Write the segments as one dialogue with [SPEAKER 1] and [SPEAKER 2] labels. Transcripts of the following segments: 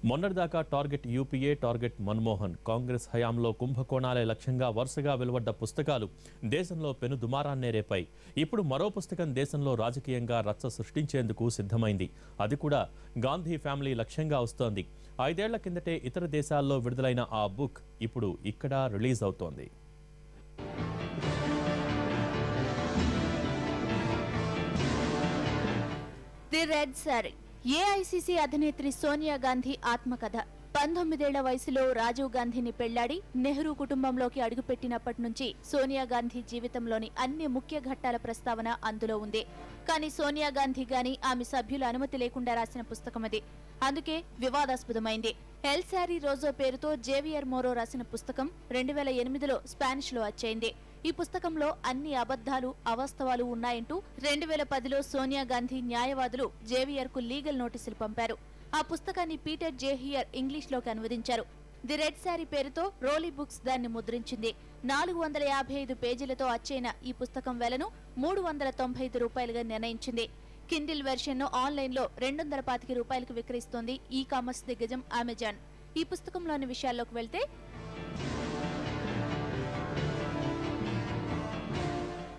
[SPEAKER 1] మొన్నటిదాకా target UPA, target Manmohan, Congress హయాంలో కుంభకోణాలే లక్ష్యంగా వరుసగా వెలువడ్డ పుస్తకాలు దేశంలో పెను దుమారాన్నే రేపాయి. ఇప్పుడు మరో పుస్తకం దేశంలో రాజకీయంగా రచ్చ సృష్టించేందుకు సిద్ధమైంది. అది కూడా గాంధీ ఫ్యామిలీ లక్ష్యంగా వస్తోంది. 5 ఏళ్ల కిందటే ఇతర దేశాల్లో విడుదలైన ఆ బుక్ ఇప్పుడు ఇక్కడ రిలీజ్ అవుతోంది.
[SPEAKER 2] ది రెడ్ సారీ ఏఐసీసీ అధినేత్రి సోనియా గాంధీ ఆత్మకథ. 19 ఏళ్ల వయసులో రాజీవ్ గాంధీని పెళ్లాడి నెహ్రూ కుటుంబంలోకి అడుగుపెట్టినప్పటి నుంచి సోనియా గాంధీ జీవితంలోని అన్ని ముఖ్య ఘట్టాల ప్రస్తావన అందులో ఉంది. కానీ సోనియా గాంధీ గాని ఆమె సభ్యుల అనుమతి లేకుండా రాసిన పుస్తకం అది. అందుకే వివాదాస్పదమైంది. ఎల్ సారీ రోజో పేరుతో జేవియర్ మోరో రాసిన పుస్తకం 2008లో స్పానిష్ లో వచ్చేయింది. ఈ పుస్తకంలో అన్ని అబద్ధాలు, అవాస్తవాలు ఉన్నాయంటూ 2010లో సోనియా గాంధీ న్యాయవాదులు జేవియర్ కు లీగల్ నోటీసులు పంపారు. ఆ పుస్తకాన్ని పీటర్ జేహియర్ ఇంగ్లీష్ లోకి అనువదించారు. ది రెడ్ సారీ పేరుతో రోలీ బుక్స్ దాన్ని ముద్రించింది. 455 పేజీలతో అచ్చైన ఈ పుస్తకం వెలను $395 నిర్ణయించింది. కిండిల్ వెర్షన్ ను ఆన్లైన్ లో $225 విక్రయిస్తోంది ఈ కామర్స్ దిగ్గజం అమెజాన్. ఈ పుస్తకంలోని విషయాల్లోకి వెళ్తే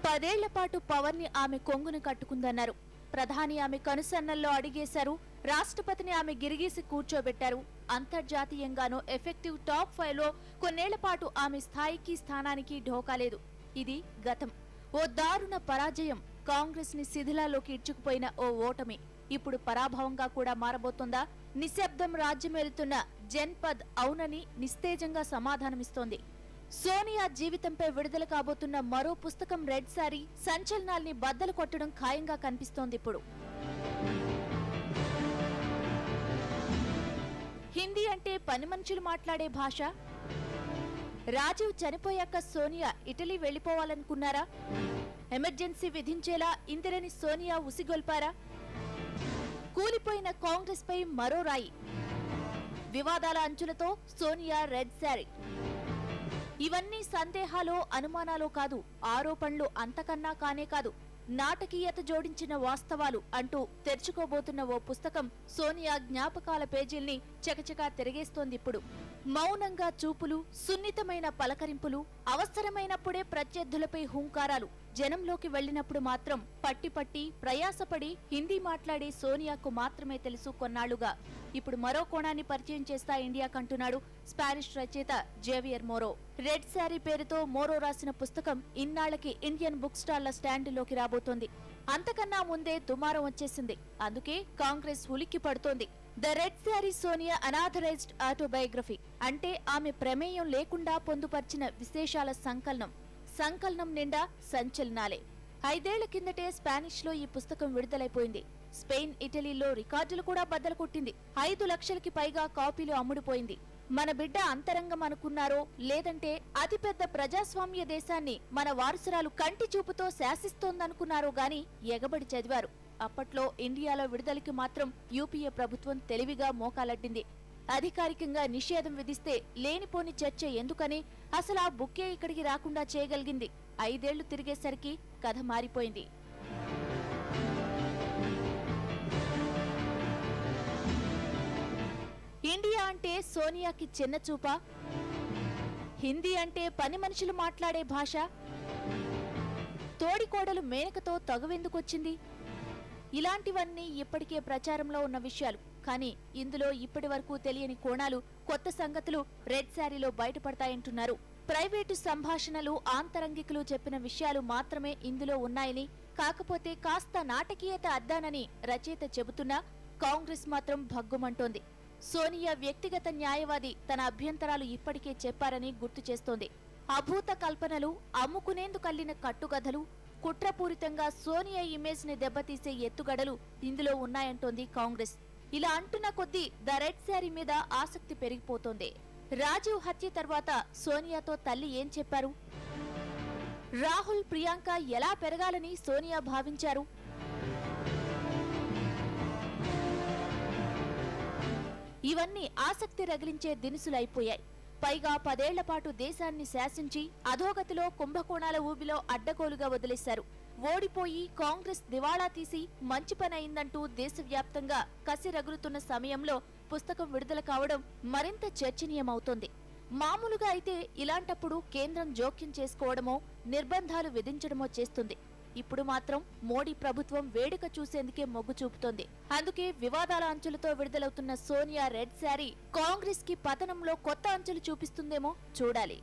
[SPEAKER 2] 10 ఏళ్ల పాటు పవర్ ని ఆమె కొంగును కట్టుకుందన్నారు. ప్రధాని ఆమె కనుసన్నల్లో అడిగేశారు. రాష్ట్రపతిని ఆమె గిరిగీసి కూర్చోబెట్టారు. అంతర్జాతీయంగానూ ఎఫెక్టివ్ టాప్ 5లో కొన్నేళ్ల పాటు ఆమె స్థాయికి స్థానానికి ఢోకాలేదు. ఇది గతం. ఓ దారుణ పరాజయం. కాంగ్రెస్ ని శిథిలాల్లోకి ఇడ్చుకుపోయిన ఓ ఓటమి ఇప్పుడు పరాభవంగా కూడా మారబోతోందా? నిశ్శబ్దం రాజ్యమేలుతున్న జన్పద్ అవునని నిస్తేజంగా సమాధానమిస్తోంది. సోనియా జీవితంపై విడుదల కాబోతున్న మరో పుస్తకం రెడ్ సారీ సంచలనాల్ని బద్దలు కొట్టడం ఖాయంగా కనిపిస్తోంది. ఇప్పుడు హిందీ అంటే పని మనుషులు మాట్లాడే భాష. రాజీవ్ చనిపోయాక సోనియా ఇటలీ వెళ్లిపోవాలనుకున్నారా? ఎమర్జెన్సీ విధించేలా ఇందిరని సోనియా ఉసిగొల్పారా? కూలిపోయిన కాంగ్రెస్ పై మరో రాయి. వివాదాల అంచులతో సోనియా రెడ్ సారీ. ఇవన్నీ సందేహాలో, అనుమానాలో కాదు, ఆరోపణలు అంతకన్నా కానే కాదు, నాటకీయత జోడించిన వాస్తవాలు అంటూ తెరుచుకోబోతున్న ఓ పుస్తకం సోనియా జ్ఞాపకాల పేజీల్ని చకచకా తిరిగేస్తోంది. ఇప్పుడు మౌనంగా చూపులు, సున్నితమైన పలకరింపులు, అవసరమైనప్పుడే ప్రత్యర్థులపై హుంకారాలు, జనంలోకి వెళ్లినప్పుడు మాత్రం పట్టి ప్రయాసపడి హిందీ మాట్లాడే సోనియాకు మాత్రమే తెలుసు కొన్నాళ్లుగా. ఇప్పుడు మరో కోణాన్ని పరిచయం చేస్తా ఇండియాకంటున్నాడు స్పానిష్ రచయిత జేవియర్ మోరో. రెడ్ సారీ పేరుతో మోరో రాసిన పుస్తకం ఇన్నాళ్లకి ఇండియన్ బుక్ స్టాళ్ల స్టాండులోకి రాబోతోంది. అంతకన్నా ముందే దుమారం వచ్చేసింది. అందుకే కాంగ్రెస్ ఉలిక్కి పడుతోంది. The red sorry Sonia unauthorised autobiography అంటే ఆమె ప్రమేయం లేకుండా పొందుపర్చిన విశేషాల సంకలనం. సంకలనం నిండా సంచలనాలే. 5 ఏళ్ల కిందటే స్పానిష్ లో ఈ పుస్తకం విడుదలైపోయింది. స్పెయిన్, ఇటలీలో రికార్డులు కూడా బద్దలు కొట్టింది. 5 లక్షలకి పైగా కాపీలు అమ్ముడుపోయింది. మన బిడ్డ అంతరంగం అనుకున్నారో, లేదంటే అతిపెద్ద ప్రజాస్వామ్య దేశాన్ని మన వారసురాలు కంటి చూపుతో శాసిస్తోందనుకున్నారో గాని ఎగబడి చదివారు. అప్పట్లో ఇండియాలో విడుదలకి మాత్రం యూపీఏ ప్రభుత్వం తెలివిగా మోకాలడ్డింది. అధికారికంగా నిషేధం విధిస్తే లేనిపోని చర్చ ఎందుకని అసలు ఆ బుక్కే ఇక్కడికి రాకుండా చేయగలిగింది. 5 ఏళ్లు తిరిగేసరికి కథ మారిపోయింది. ఇండియా అంటే సోనియాకి చిన్న చూపా? హిందీ అంటే పని మనుషులు మాట్లాడే భాష? తోడికోడలు మేనకతో తగువెందుకొచ్చింది? ఇలాంటివన్నీ ఇప్పటికే ప్రచారంలో ఉన్న విషయాలు. కానీ ఇందులో ఇప్పటి వరకు తెలియని కోణాలు, కొత్త సంగతులు రెడ్ సారీలో బయటపడతాయంటున్నారు. ప్రైవేటు సంభాషణలు, ఆంతరంగికులు చెప్పిన విషయాలు మాత్రమే ఇందులో ఉన్నాయని, కాకపోతే కాస్త నాటకీయత అద్దానని రచయిత చెబుతున్నా కాంగ్రెస్ మాత్రం భగ్గుమంటోంది. సోనియా వ్యక్తిగత న్యాయవాది తన అభ్యంతరాలు ఇప్పటికే చెప్పారని గుర్తు చేస్తోంది. అభూత కల్పనలు, అమ్ముకునేందుకల్లిన కట్టుకథలు, కుట్రపూరితంగా సోనియా ఇమేజ్ ని దెబ్బతీసే ఎత్తుగడలు ఇందులో ఉన్నాయంటోంది కాంగ్రెస్. ఇలా అంటున్న కొద్దీ ద రెడ్ సారీ మీద ఆసక్తి పెరిగిపోతోంది. రాజీవ్ హత్య తర్వాత సోనియాతో తల్లి ఏం చెప్పారు? రాహుల్, ప్రియాంక ఎలా పెరగాలని సోనియా భావించారు? ఇవన్నీ ఆసక్తి రగిలించే దినుసులైపోయాయి. పైగా 10 ఏళ్ల పాటు దేశాన్ని శాసించి అధోగతిలో, కుంభకోణాల ఊబిలో అడ్డగోలుగా వదిలేశారు. ఓడిపోయి కాంగ్రెస్ దివాళా తీసి మంచి పని అయిందంటూ దేశవ్యాప్తంగా కసి రగులుతున్న సమయంలో పుస్తకం విడుదల కావడం మరింత చర్చనీయమవుతోంది. మామూలుగా అయితే ఇలాంటప్పుడు కేంద్రం జోక్యం చేసుకోవడమో నిర్బంధాలు విధించడమో చేస్తుంది. ఇప్పుడు మాత్రం మోడీ ప్రభుత్వం వేడుక చూసేందుకే మొగ్గు చూపుతోంది. అందుకే వివాదాల అంచులతో విడుదలవుతున్న సోనియా రెడ్ శారీ కాంగ్రెస్ కి పతనంలో కొత్త అంచులు చూపిస్తుందేమో చూడాలి.